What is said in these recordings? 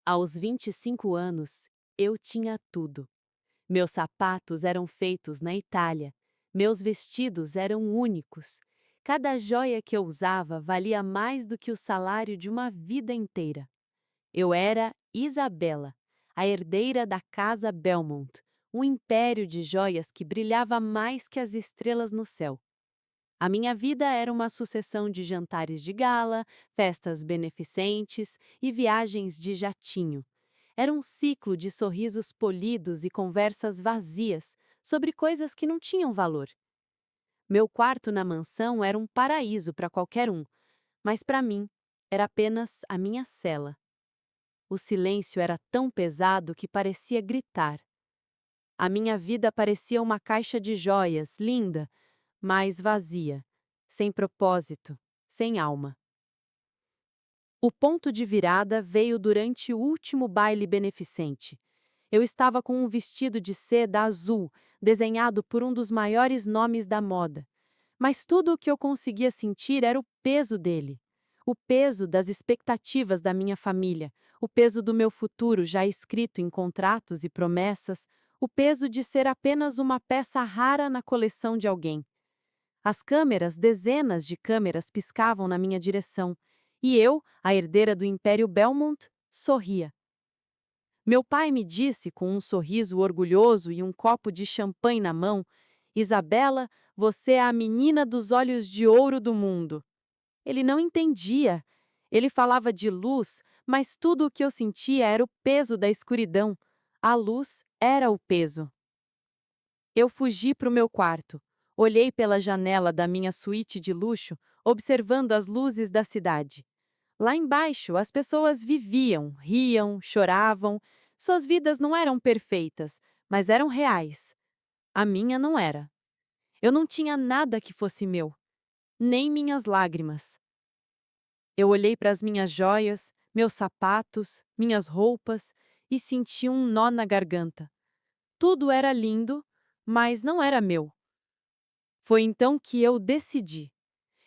Aos 25 anos, eu tinha tudo. Meus sapatos eram feitos na Itália. Meus vestidos eram únicos. Cada joia que eu usava valia mais do que o salário de uma vida inteira. Eu era Isabela, a herdeira da Casa Belmont, um império de joias que brilhava mais que as estrelas no céu. A minha vida era uma sucessão de jantares de gala, festas beneficentes e viagens de jatinho. Era um ciclo de sorrisos polidos e conversas vazias sobre coisas que não tinham valor. Meu quarto na mansão era um paraíso para qualquer um, mas para mim era apenas a minha cela. O silêncio era tão pesado que parecia gritar. A minha vida parecia uma caixa de joias, linda, mas vazia, sem propósito, sem alma. O ponto de virada veio durante o último baile beneficente. Eu estava com um vestido de seda azul, desenhado por um dos maiores nomes da moda. Mas tudo o que eu conseguia sentir era o peso dele. O peso das expectativas da minha família, o peso do meu futuro já escrito em contratos e promessas, o peso de ser apenas uma peça rara na coleção de alguém. As câmeras, dezenas de câmeras piscavam na minha direção, e eu, a herdeira do Império Belmont, sorria. Meu pai me disse com um sorriso orgulhoso e um copo de champanhe na mão: Isabela, você é a menina dos olhos de ouro do mundo. Ele não entendia. Ele falava de luz, mas tudo o que eu sentia era o peso da escuridão. A luz era o peso. Eu fugi para o meu quarto. Olhei pela janela da minha suíte de luxo, observando as luzes da cidade. Lá embaixo, as pessoas viviam, riam, choravam. Suas vidas não eram perfeitas, mas eram reais. A minha não era. Eu não tinha nada que fosse meu, nem minhas lágrimas. Eu olhei para as minhas joias, meus sapatos, minhas roupas e senti um nó na garganta. Tudo era lindo, mas não era meu. Foi então que eu decidi.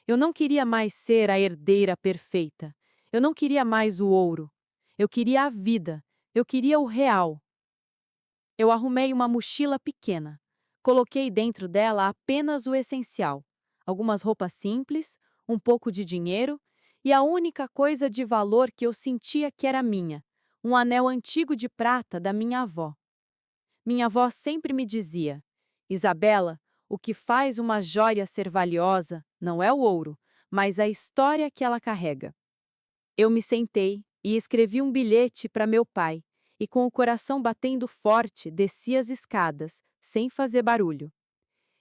Eu não queria mais ser a herdeira perfeita. Eu não queria mais o ouro. Eu queria a vida. Eu queria o real. Eu arrumei uma mochila pequena. Coloquei dentro dela apenas o essencial: algumas roupas simples, um pouco de dinheiro e a única coisa de valor que eu sentia que era minha: um anel antigo de prata da minha avó. Minha avó sempre me dizia: Isabela, o que faz uma joia ser valiosa não é o ouro, mas a história que ela carrega. Eu me sentei e escrevi um bilhete para meu pai, e com o coração batendo forte, desci as escadas, sem fazer barulho.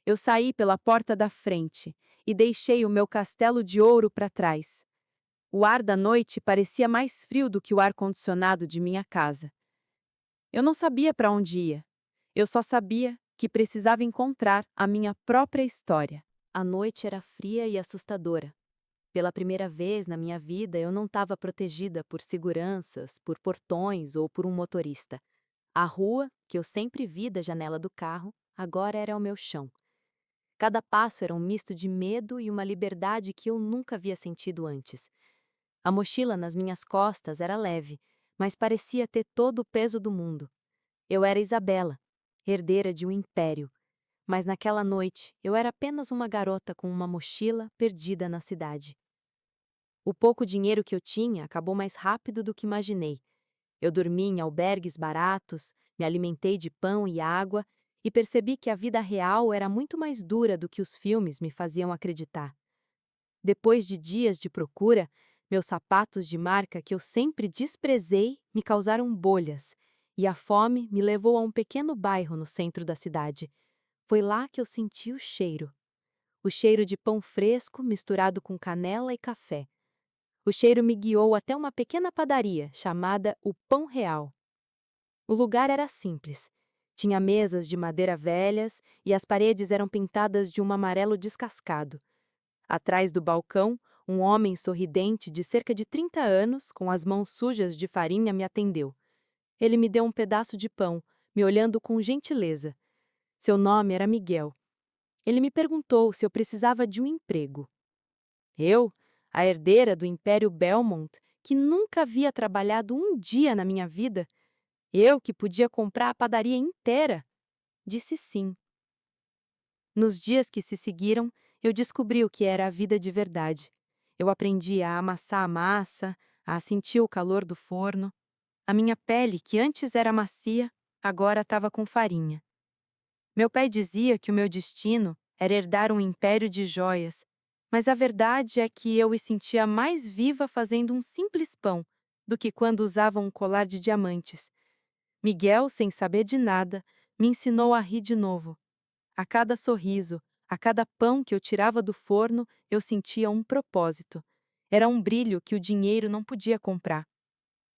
Eu saí pela porta da frente e deixei o meu castelo de ouro para trás. O ar da noite parecia mais frio do que o ar-condicionado de minha casa. Eu não sabia para onde ia. Eu só sabia que precisava encontrar a minha própria história. A noite era fria e assustadora. Pela primeira vez na minha vida, eu não estava protegida por seguranças, por portões ou por um motorista. A rua, que eu sempre vi da janela do carro, agora era o meu chão. Cada passo era um misto de medo e uma liberdade que eu nunca havia sentido antes. A mochila nas minhas costas era leve, mas parecia ter todo o peso do mundo. Eu era Isabela, herdeira de um império, mas naquela noite eu era apenas uma garota com uma mochila perdida na cidade. O pouco dinheiro que eu tinha acabou mais rápido do que imaginei. Eu dormi em albergues baratos, me alimentei de pão e água e percebi que a vida real era muito mais dura do que os filmes me faziam acreditar. Depois de dias de procura, meus sapatos de marca que eu sempre desprezei me causaram bolhas, e a fome me levou a um pequeno bairro no centro da cidade. Foi lá que eu senti o cheiro de pão fresco misturado com canela e café. O cheiro me guiou até uma pequena padaria chamada O Pão Real. O lugar era simples. Tinha mesas de madeira velhas e as paredes eram pintadas de um amarelo descascado. Atrás do balcão, um homem sorridente de cerca de 30 anos, com as mãos sujas de farinha, me atendeu. Ele me deu um pedaço de pão, me olhando com gentileza. Seu nome era Miguel. Ele me perguntou se eu precisava de um emprego. Eu, a herdeira do Império Belmont, que nunca havia trabalhado um dia na minha vida? Eu, que podia comprar a padaria inteira? Disse sim. Nos dias que se seguiram, eu descobri o que era a vida de verdade. Eu aprendi a amassar a massa, a sentir o calor do forno. A minha pele, que antes era macia, agora estava com farinha. Meu pai dizia que o meu destino era herdar um império de joias, mas a verdade é que eu me sentia mais viva fazendo um simples pão do que quando usava um colar de diamantes. Miguel, sem saber de nada, me ensinou a rir de novo. A cada sorriso, a cada pão que eu tirava do forno, eu sentia um propósito. Era um brilho que o dinheiro não podia comprar.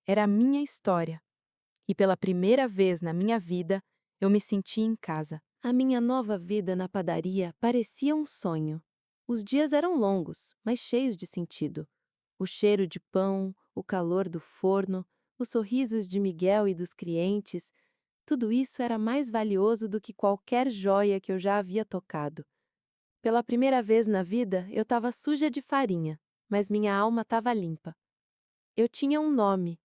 Era a minha história. E pela primeira vez na minha vida, eu me senti em casa. A minha nova vida na padaria parecia um sonho. Os dias eram longos, mas cheios de sentido. O cheiro de pão, o calor do forno, os sorrisos de Miguel e dos clientes, tudo isso era mais valioso do que qualquer joia que eu já havia tocado. Pela primeira vez na vida, eu estava suja de farinha, mas minha alma estava limpa. Eu tinha um nome: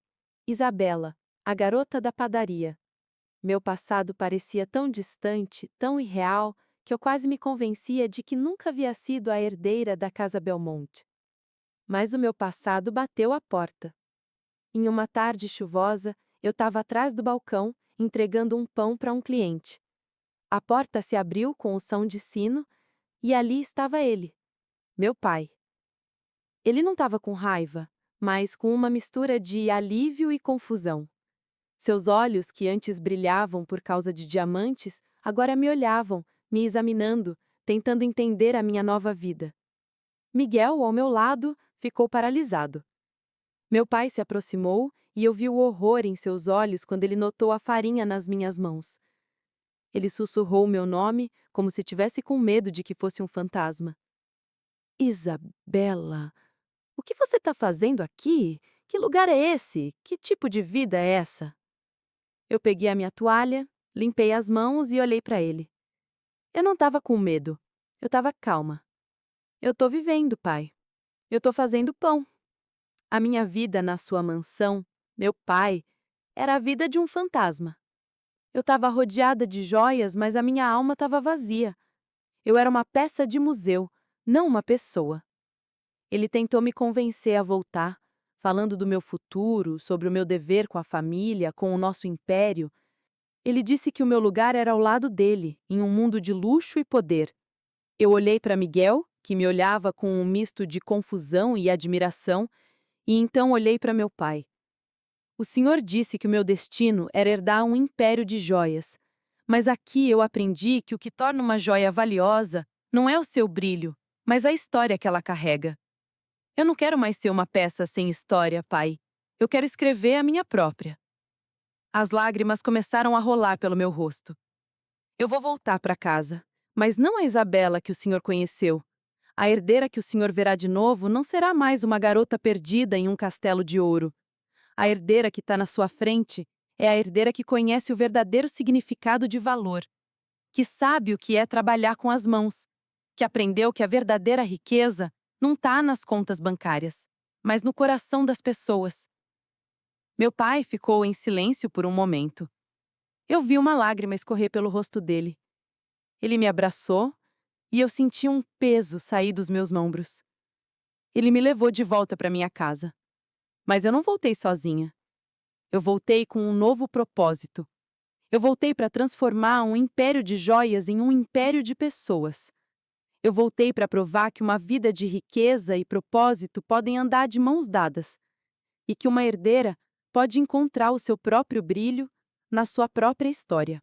Isabela, a garota da padaria. Meu passado parecia tão distante, tão irreal, que eu quase me convencia de que nunca havia sido a herdeira da Casa Belmonte. Mas o meu passado bateu à porta. Em uma tarde chuvosa, eu estava atrás do balcão, entregando um pão para um cliente. A porta se abriu com o som de sino, e ali estava ele, meu pai. Ele não estava com raiva, mas com uma mistura de alívio e confusão. Seus olhos, que antes brilhavam por causa de diamantes, agora me olhavam, me examinando, tentando entender a minha nova vida. Miguel, ao meu lado, ficou paralisado. Meu pai se aproximou e eu vi o horror em seus olhos quando ele notou a farinha nas minhas mãos. Ele sussurrou meu nome, como se tivesse com medo de que fosse um fantasma. Isabela, o que você está fazendo aqui? Que lugar é esse? Que tipo de vida é essa? Eu peguei a minha toalha, limpei as mãos e olhei para ele. Eu não estava com medo. Eu estava calma. Eu tô vivendo, pai. Eu tô fazendo pão. A minha vida na sua mansão, meu pai, era a vida de um fantasma. Eu estava rodeada de joias, mas a minha alma estava vazia. Eu era uma peça de museu, não uma pessoa. Ele tentou me convencer a voltar, falando do meu futuro, sobre o meu dever com a família, com o nosso império. Ele disse que o meu lugar era ao lado dele, em um mundo de luxo e poder. Eu olhei para Miguel, que me olhava com um misto de confusão e admiração, e então olhei para meu pai. O senhor disse que o meu destino era herdar um império de joias, mas aqui eu aprendi que o que torna uma joia valiosa não é o seu brilho, mas a história que ela carrega. Eu não quero mais ser uma peça sem história, pai. Eu quero escrever a minha própria. As lágrimas começaram a rolar pelo meu rosto. Eu vou voltar para casa, mas não a Isabela que o senhor conheceu. A herdeira que o senhor verá de novo não será mais uma garota perdida em um castelo de ouro. A herdeira que está na sua frente é a herdeira que conhece o verdadeiro significado de valor, que sabe o que é trabalhar com as mãos, que aprendeu que a verdadeira riqueza não está nas contas bancárias, mas no coração das pessoas. Meu pai ficou em silêncio por um momento. Eu vi uma lágrima escorrer pelo rosto dele. Ele me abraçou e eu senti um peso sair dos meus ombros. Ele me levou de volta para minha casa. Mas eu não voltei sozinha. Eu voltei com um novo propósito. Eu voltei para transformar um império de joias em um império de pessoas. Eu voltei para provar que uma vida de riqueza e propósito podem andar de mãos dadas e que uma herdeira pode encontrar o seu próprio brilho na sua própria história.